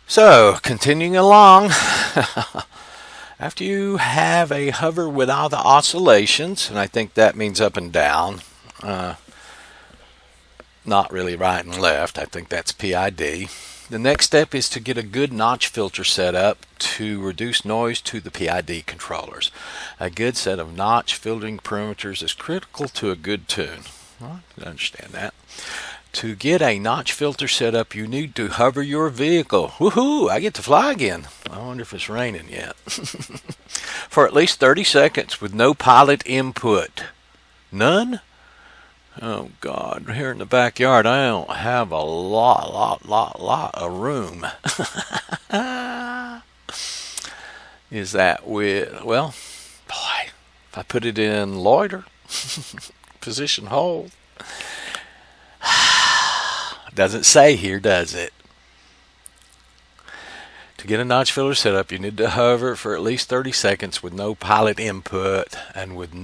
So, continuing along, after you have a hover without the oscillations, and I think that means up and down, uh, not really right and left, I think that's PID. The next step is to get a good notch filter set up to reduce noise to the PID controllers. A good set of notch filtering parameters is critical to a good tune. Well, I can understand that. To get a notch filter set up, you need to hover your vehicle. Woohoo! I get to fly again. I wonder if it's raining yet. For at least 30 seconds with no pilot input. None? Oh God, here in the backyard I don't have a lot of room. Is that with, well, boy, if I put it in loiter, position hold. Doesn't say here, does it? To get a notch filter set up, you need to hover for at least 30 seconds with no pilot input and with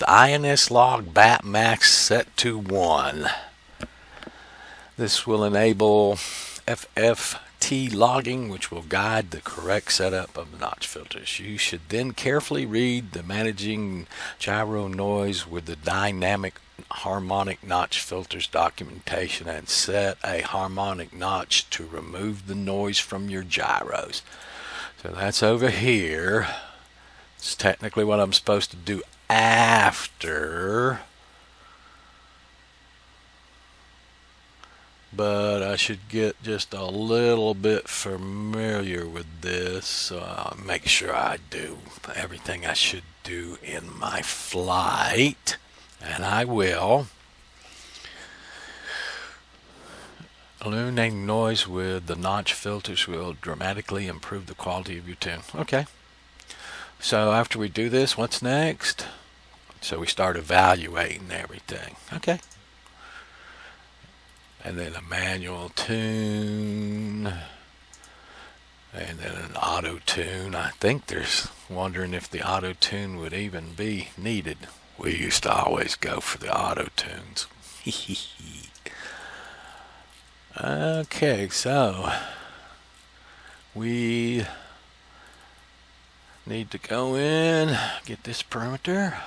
INS log BAT max set to 1. This will enable FFT logging, which will guide the correct setup of the notch filters. You should then carefully read the managing gyro noise with the dynamic harmonic notch filters documentation and set a harmonic notch to remove the noise from your gyros. So that's over here. It's technically what I'm supposed to do after, but I should get just a little bit familiar with this, so I'll make sure I do everything I should do in my flight. And I will. Eliminating noise with the notch filters will dramatically improve the quality of your tune. Okay. So after we do this, what's next? So we start evaluating everything. Okay. And then a manual tune. And then an auto tune. I think there's wondering if the auto tune would even be needed. We used to always go for the auto tunes. Okay, so we need to go in, get this perimeter.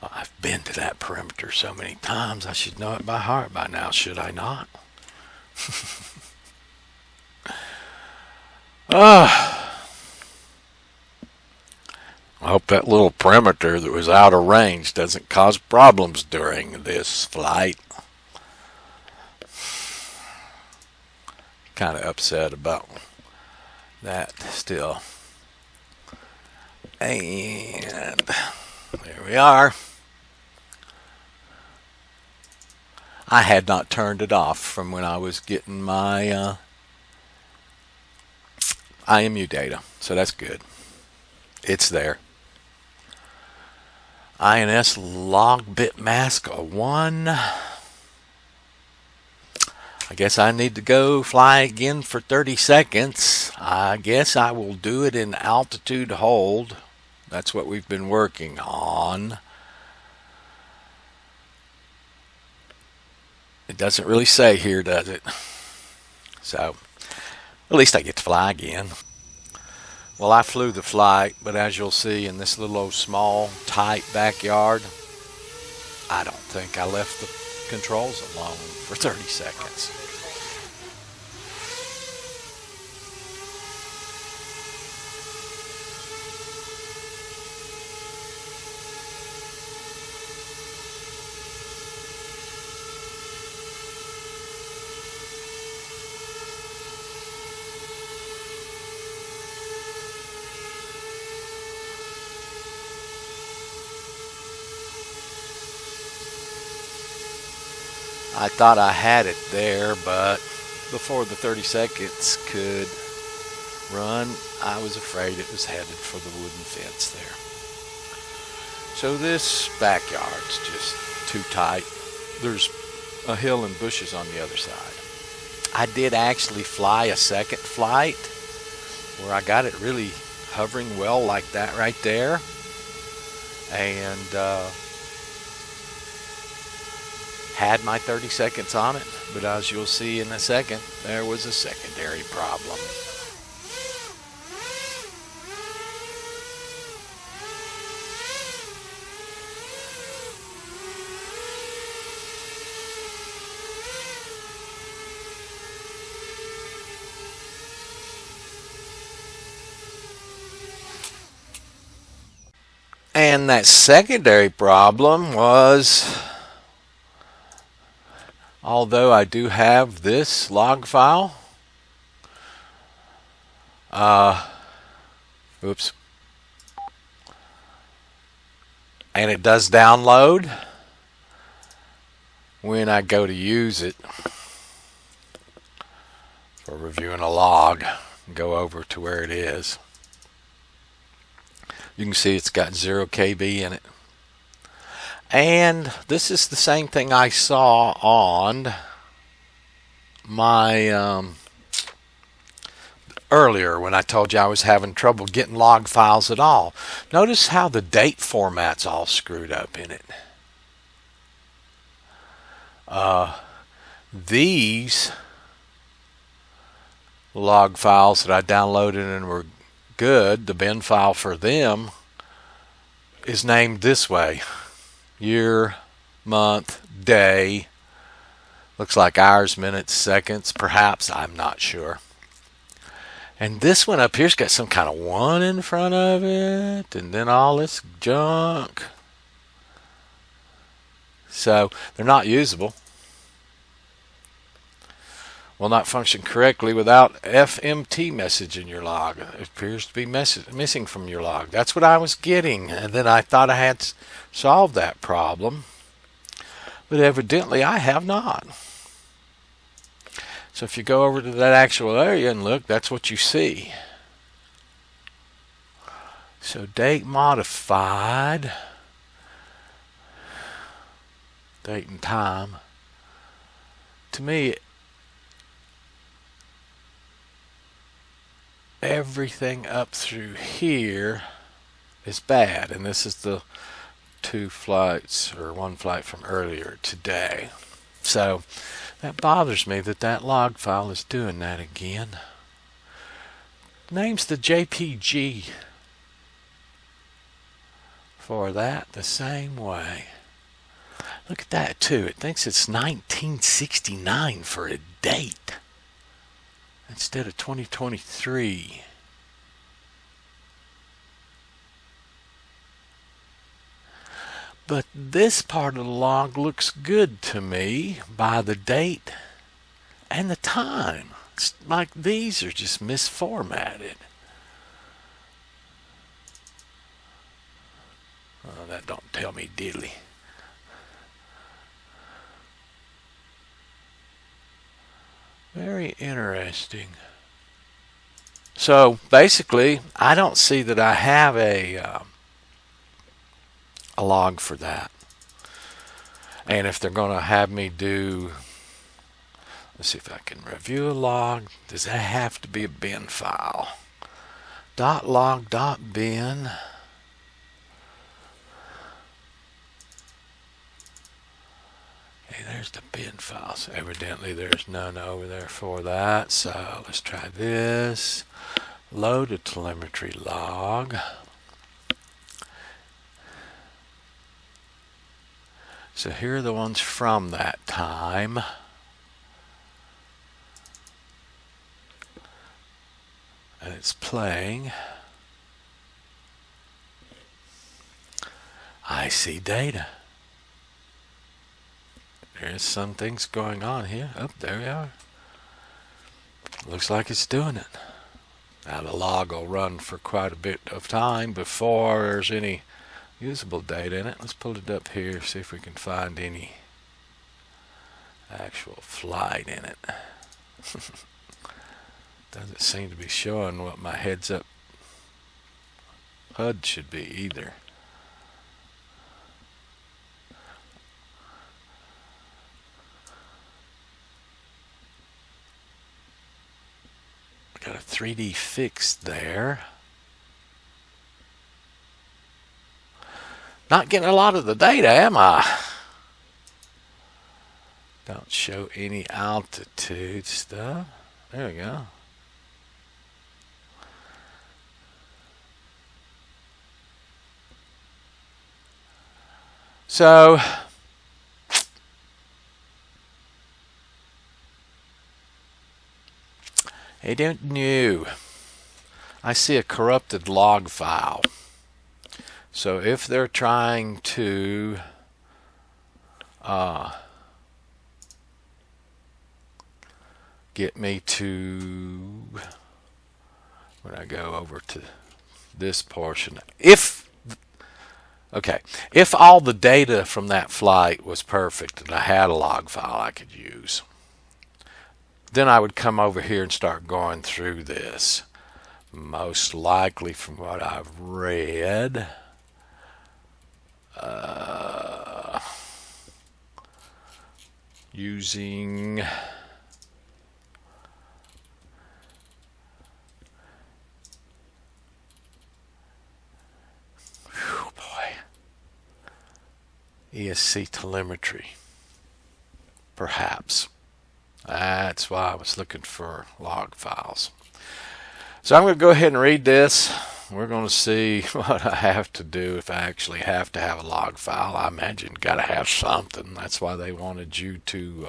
I've been to that perimeter so many times, I should know it by heart by now, should I not? I hope that little perimeter that was out of range doesn't cause problems during this flight. Kind of upset about that still. And there we are. I had not turned it off from when I was getting my IMU data, so that's good. It's there. INS log bit mask 1. I guess I need to go fly again for 30 seconds. I guess I will do it in altitude hold. That's what we've been working on. It doesn't really say here, does it? So, at least I get to fly again. Well, I flew the flight, but as you'll see in this little old small, tight backyard, I don't think I left the controls alone for 30 seconds. I thought I had it there, but before the 30 seconds could run, I was afraid it was headed for the wooden fence there. So this backyard's just too tight. There's a hill and bushes on the other side. I did actually fly a second flight where I got it really hovering well like that right there. And Had my 30 seconds on it, but as you'll see in a second, there was a secondary problem. And that secondary problem was, although I do have this log file, oops, and it does download, when I go to use it for reviewing a log, go over to where it is, you can see it's got 0 KB in it. And this is the same thing I saw on my earlier when I told you I was having trouble getting log files at all. Notice how the date format's all screwed up in it. These log files that I downloaded and were good, the bin file for them is named this way: year, month, day. Looks like hours, minutes, seconds, perhaps, I'm not sure. And this one up here's got some kind of 1 in front of it, and then all this junk. So they're not usable. Will not function correctly without FMT message in your log. It appears to be missing from your log. That's what I was getting, and then I thought I had solved that problem, but evidently I have not. So if you go over to that actual area and look, that's what you see. So date modified, date and time. To me, everything up through here is bad, and this is the 2 flights or 1 flight from earlier today. So that bothers me that that log file is doing that again. Names the JPG for that the same way. Look at that too. It thinks it's 1969 for a date instead of 2023. But this part of the log looks good to me by the date and the time. It's like these are just misformatted. Oh, that don't tell me diddly. Very interesting. So basically, I don't see that I have a log for that. And if they're going to have me do, let's see if I can review a log, does that have to be a bin file? .log.bin. Okay, there's the bin file. So evidently there's none over there for that. So let's try this. Load a telemetry log. So here are the ones from that time. And it's playing. I see data. There's some things going on here. Oh, there we are. Looks like it's doing it. Now the log will run for quite a bit of time before there's any usable data in it. Let's pull it up here, see if we can find any actual flight in it. Doesn't seem to be showing what my heads up HUD should be either. Got a 3D fix there. Not getting a lot of the data, am I? Don't show any altitude stuff. There we go. So I don't know. I see a corrupted log file. So if they're trying to get me to, when I go over to this portion, if all the data from that flight was perfect and I had a log file I could use, then I would come over here and start going through this. Most likely, from what I've read, using ESC telemetry, perhaps. That's why I was looking for log files. So I'm going to go ahead and read this. We're going to see what I have to do if I actually have to have a log file. I imagine got to have something. That's why they wanted you to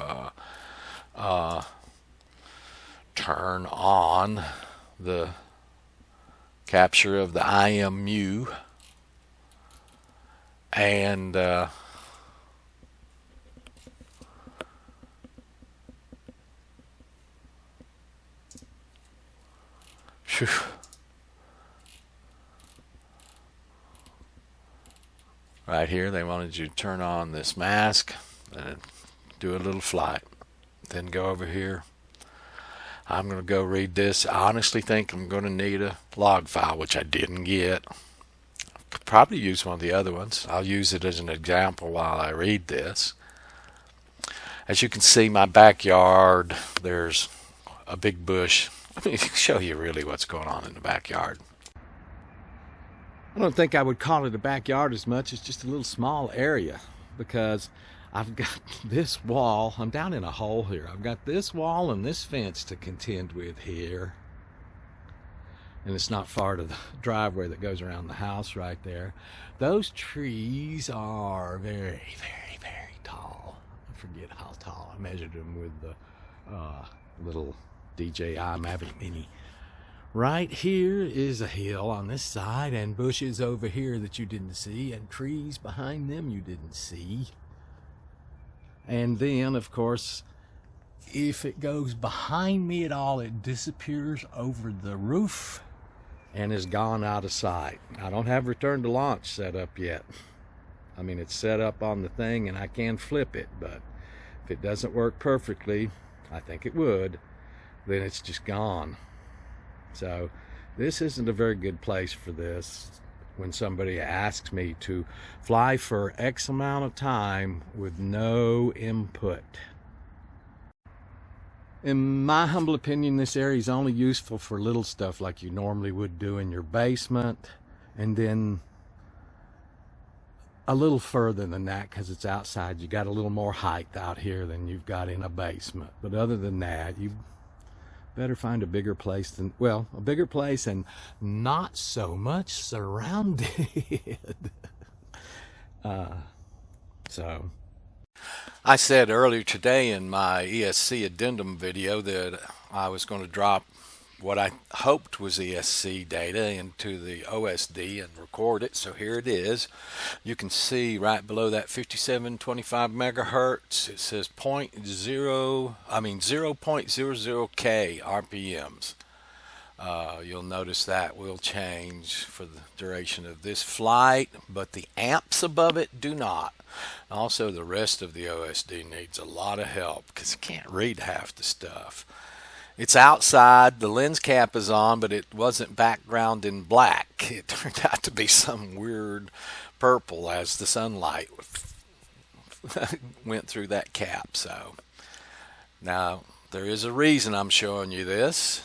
turn on the capture of the IMU and right here they wanted you to turn on this mask and do a little flight, then go over here. I'm going to go read this. I honestly think I'm going to need a log file, which I didn't get. Could probably use one of the other ones. I'll use it as an example while I read this. As you can see, my backyard, there's a big bush. Let me show you really what's going on in the backyard. I don't think I would call it a backyard as much as just a little small area, because I've got this wall. I'm down in a hole here. I've got this wall and this fence to contend with here. And it's not far to the driveway that goes around the house right there. Those trees are very, very, very tall. I forget how tall. I measured them with the little DJI Mavic Mini. Right here is a hill on this side and bushes over here that you didn't see and trees behind them you didn't see. And then, of course, if it goes behind me at all, it disappears over the roof and is gone out of sight. I don't have return to launch set up yet. I mean, it's set up on the thing and I can flip it, but if it doesn't work perfectly, I think it would, then it's just gone. So this isn't a very good place for this when somebody asks me to fly for X amount of time with no input. In my humble opinion, this area is only useful for little stuff like you normally would do in your basement, and then a little further than that because it's outside. You got a little more height out here than you've got in a basement. But other than that, you better find a bigger place than, well, a bigger place and not so much surrounded. So I said earlier today in my ESC addendum video that I was going to drop what I hoped was ESC data into the OSD and record it. So here it is. You can see right below that 5725 megahertz, it says 0.00k RPMs. You'll notice that will change for the duration of this flight, but the amps above it do not. Also, the rest of the OSD needs a lot of help because it can't read half the stuff. It's outside, the lens cap is on, but it wasn't background in black. It turned out to be some weird purple as the sunlight went through that cap. So now there is a reason I'm showing you this.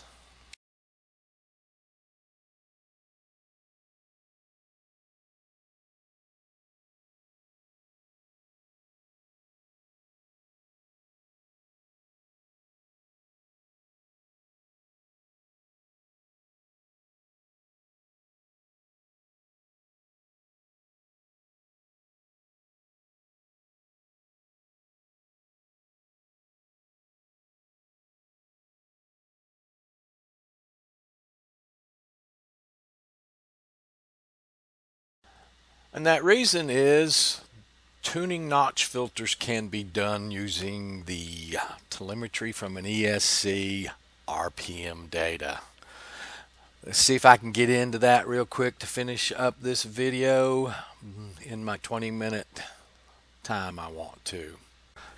And that reason is tuning notch filters can be done using the telemetry from an ESC RPM data. Let's see if I can get into that real quick to finish up this video in my 20-minute time I want to.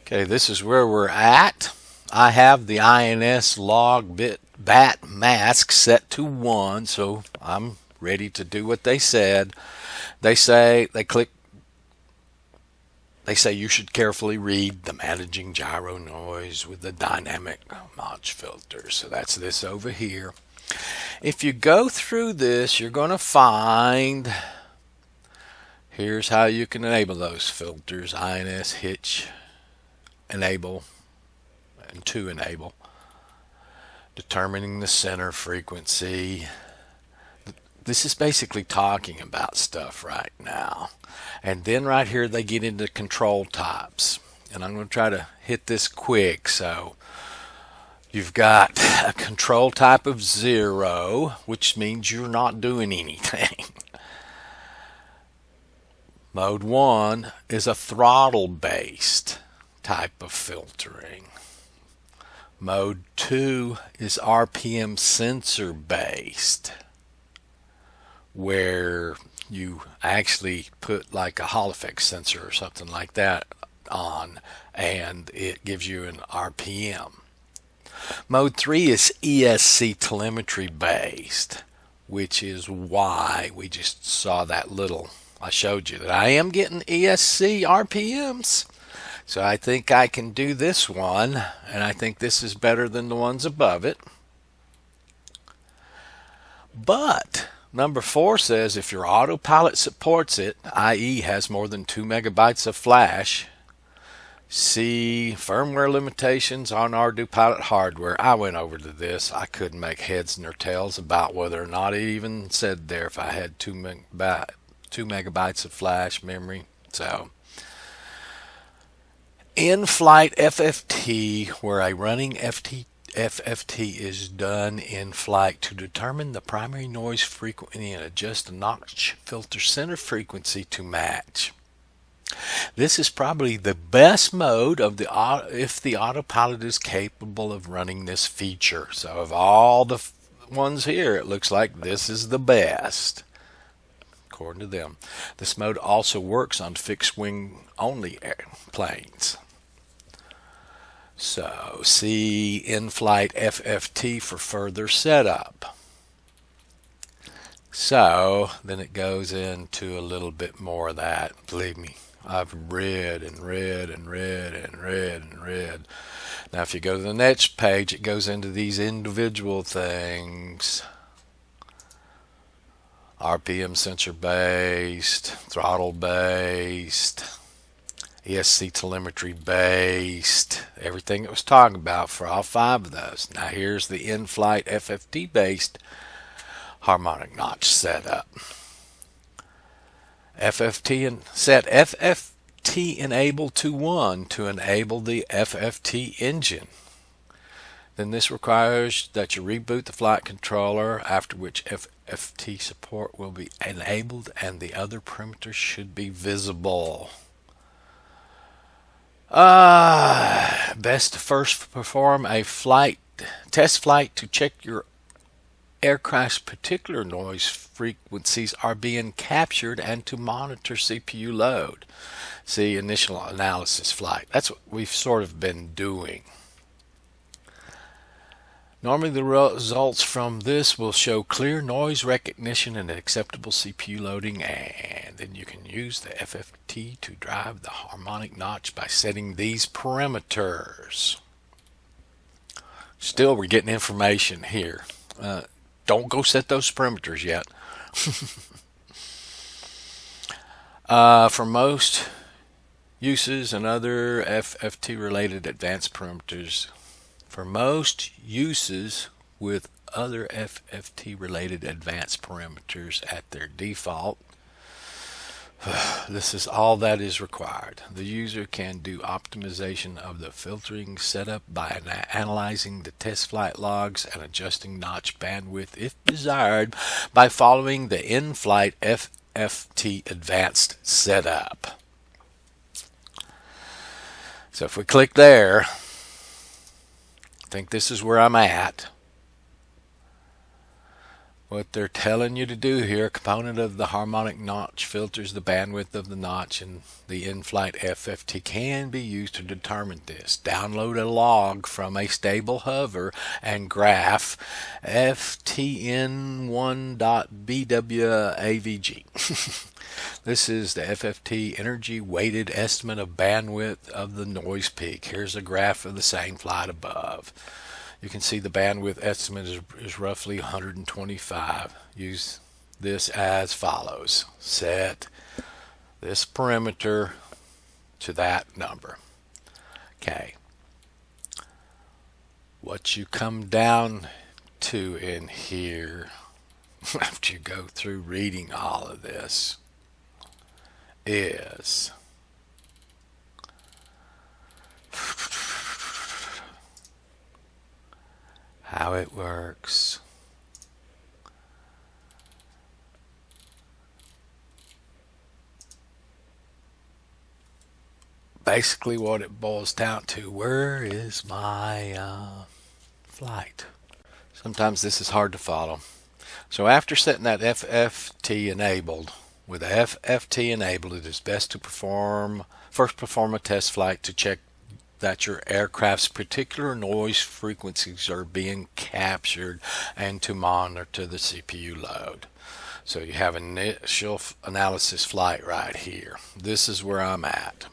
Okay, this is where we're at. I have the INS log bat mask set to 1, so I'm ready to do what they said. They say you should carefully read the managing gyro noise with the dynamic notch filter. So that's this over here. If you go through this, you're going to find, here's how you can enable those filters: INS, hitch, enable, and to enable. Determining the center frequency. This is basically talking about stuff right now. And then right here they get into control types. And I'm going to try to hit this quick. So you've got a control type of 0, which means you're not doing anything. Mode 1 is a throttle based type of filtering. Mode 2 is RPM sensor based, where you actually put like a Hall effect sensor or something like that on, and it gives you an RPM. Mode 3 is ESC telemetry based, which is why we just saw that little, I showed you that I am getting ESC RPMs. So I think I can do this one, and I think this is better than the ones above it. But number 4 says if your autopilot supports it, i.e. has more than 2 megabytes of flash, see firmware limitations on our autopilot hardware. I went over to this. I couldn't make heads nor tails about whether or not it even said there if I had 2 megabytes of flash memory. So in-flight FFT, where a running FFT is done in flight to determine the primary noise frequency and adjust the notch filter center frequency to match. This is probably the best mode of if the autopilot is capable of running this feature. So of all the ones here, it looks like this is the best, according to them. This mode also works on fixed wing only airplanes. So see in-flight FFT for further setup. So then it goes into a little bit more of that. Believe me, I've read and read and read and read and read. Now if you go to the next page, it goes into these individual things. RPM sensor based, throttle based, ESC telemetry based, everything it was talking about for all 5 of those. Now here's the in-flight FFT based harmonic notch setup. FFT and set FFT enable to 1 to enable the FFT engine. Then this requires that you reboot the flight controller, after which FFT support will be enabled and the other parameters should be visible. Best to first perform a test flight to check your aircraft's particular noise frequencies are being captured and to monitor CPU load. See, initial analysis flight. That's what we've sort of been doing. Normally the results from this will show clear noise recognition and acceptable CPU loading, and then you can use the FFT to drive the harmonic notch by setting these parameters. Still, we're getting information here. Don't go set those parameters yet. For most uses and other FFT related advanced parameters, for most uses with other FFT related advanced parameters at their default, this is all that is required. The user can do optimization of the filtering setup by analyzing the test flight logs and adjusting notch bandwidth if desired by following the in-flight FFT Advanced Setup. So if we click there, I think this is where I'm at. What they're telling you to do here, a component of the harmonic notch filters the bandwidth of the notch, and the in-flight FFT can be used to determine this. Download a log from a stable hover and graph ftn1.bwavg. This is the FFT energy weighted estimate of bandwidth of the noise peak. Here's a graph of the same flight above. You can see the bandwidth estimate is roughly 125. Use this as follows. Set this parameter to that number. Okay. What you come down to in here, after you go through reading all of this, is how it works. Basically what it boils down to, where is my flight? Sometimes this is hard to follow. So after setting that FFT enabled, with the FFT enabled, it is best to first perform a test flight to check that your aircraft's particular noise frequencies are being captured and to monitor the CPU load. So you have an initial analysis flight right here. This is where I'm at.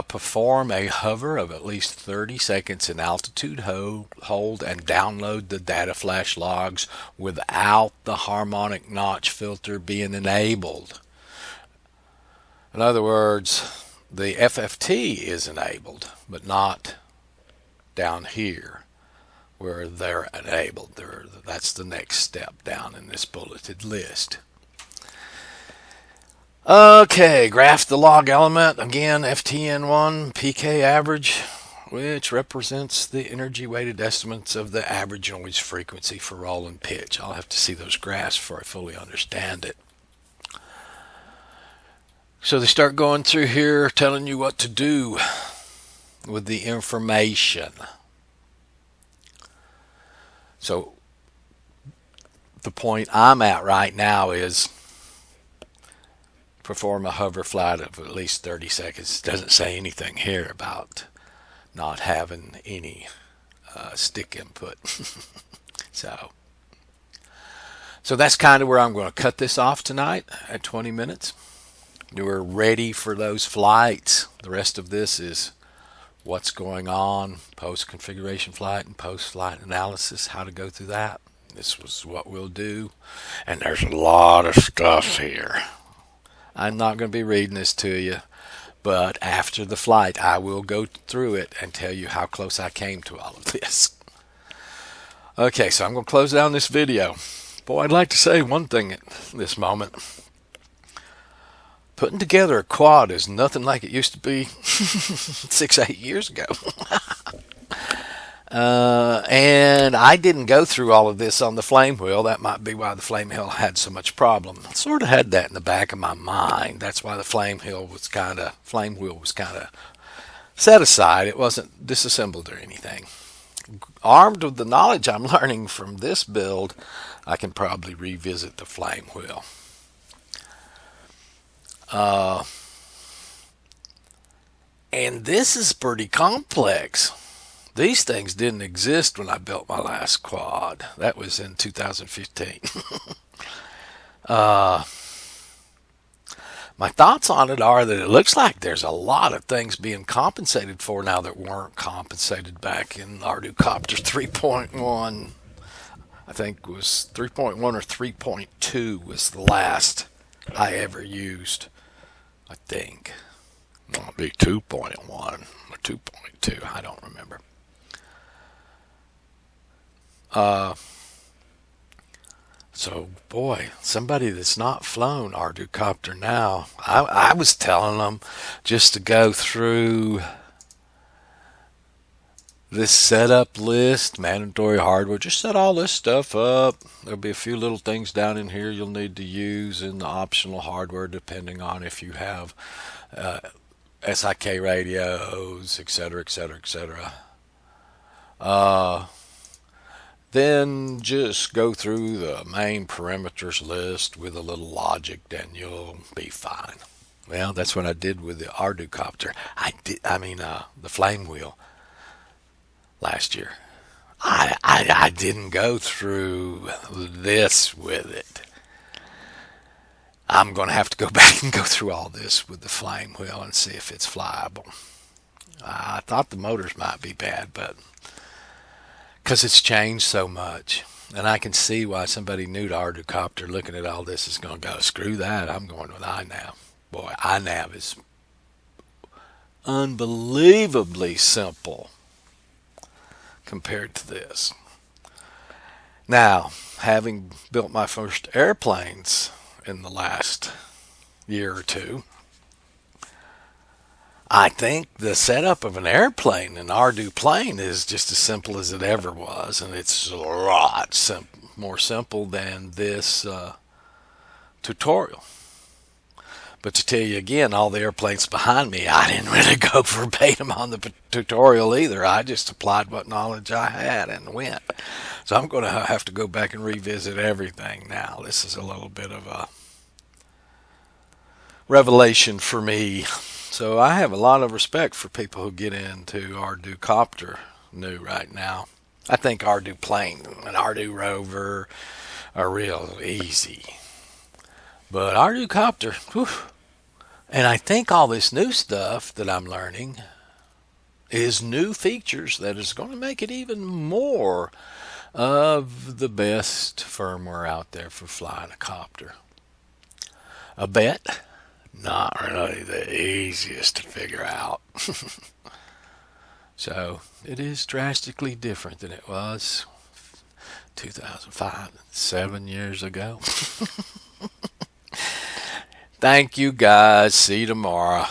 Perform a hover of at least 30 seconds in altitude hold and download the data flash logs without the harmonic notch filter being enabled. In other words, the FFT is enabled, but not down here where they're enabled. That's the next step down in this bulleted list. Okay, graph the log element. Again, FTN1 PK average, which represents the energy weighted estimates of the average noise frequency for roll and pitch. I'll have to see those graphs before I fully understand it. So they start going through here telling you what to do with the information. So the point I'm at right now is perform a hover flight of at least 30 seconds. It doesn't say anything here about not having any stick input. So that's kind of where I'm going to cut this off tonight at 20 minutes. We're ready for those flights. The rest of this is what's going on, post-configuration flight and post-flight analysis, how to go through that. This was what we'll do. And there's a lot of stuff here. I'm not going to be reading this to you, but after the flight, I will go through it and tell you how close I came to all of this. Okay, so I'm going to close down this video. Boy, I'd like to say one thing at this moment. Putting together a quad is nothing like it used to be 6-8 years ago. And I didn't go through all of this on the flame wheel. That might be why the flame wheel had so much problem. I sort of had that in the back of my mind. That's why the flame wheel was kind of set aside. It wasn't disassembled or anything. Armed with the knowledge I'm learning from this build, I can probably revisit the flame wheel. And this is pretty complex. These things didn't exist when I built my last quad. That was in 2015. My thoughts on it are that it looks like there's a lot of things being compensated for now that weren't compensated back in Ardocopter 3.1. I think it was 3.1 or 3.2 was the last I ever used. I think. It'll be 2.1 or 2.2. I don't remember. So, boy, somebody that's not flown Ardocopter now, I was telling them just to go through this setup list, mandatory hardware, just set all this stuff up. There'll be a few little things down in here you'll need to use in the optional hardware depending on if you have SIK radios, etc., etc., etc. Then just go through the main parameters list with a little logic, then you'll be fine. Well, that's what I did with the Arducopter. The flame wheel last year. I didn't go through this with it. I'm going to have to go back and go through all this with the flame wheel and see if it's flyable. I thought the motors might be bad, but because it's changed so much. And I can see why somebody new to Arducopter looking at all this is going to go, screw that, I'm going with iNav. Boy, iNav is unbelievably simple compared to this. Now, having built my first airplanes in the last year or two, I think the setup of an airplane, an Ardu plane, is just as simple as it ever was, and it's a lot more simple than this tutorial. But to tell you again, all the airplanes behind me, I didn't really go verbatim on the tutorial either. I just applied what knowledge I had and went. So I'm going to have to go back and revisit everything now. This is a little bit of a revelation for me. So I have a lot of respect for people who get into Arducopter new right now. I think Ardu plane and Ardu rover are real easy. But Arducopter, whew. And I think all this new stuff that I'm learning is new features that is going to make it even more of the best firmware out there for flying a copter. A bet? Not really the easiest to figure out. So it is drastically different than it was 2005, 7 years ago. Thank you guys. See you tomorrow.